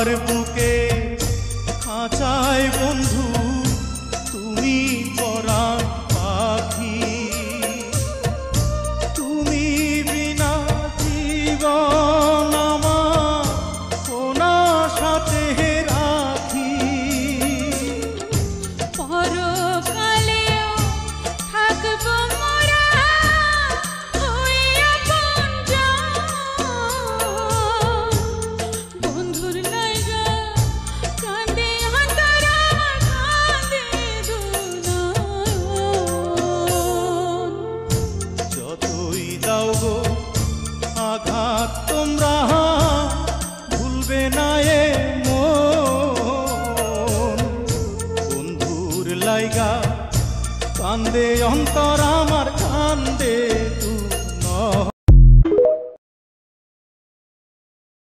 আমার বুকে খাঁচায় বন্ধু তুমি পরাণ পাখি, তুমি বিনা জীবন আমার কোনা সাথে রাখি। পরকালেও থাকবো মোরা হইয়া আপনজন, বন্ধুর লাইগা কান্দে অন্তরা কান্দে দুনয়ন। যতই দাও গো আঘাত তোমরা ভুলবে না এ মন, বন্ধুর লাইগা কান্দে অন্তরা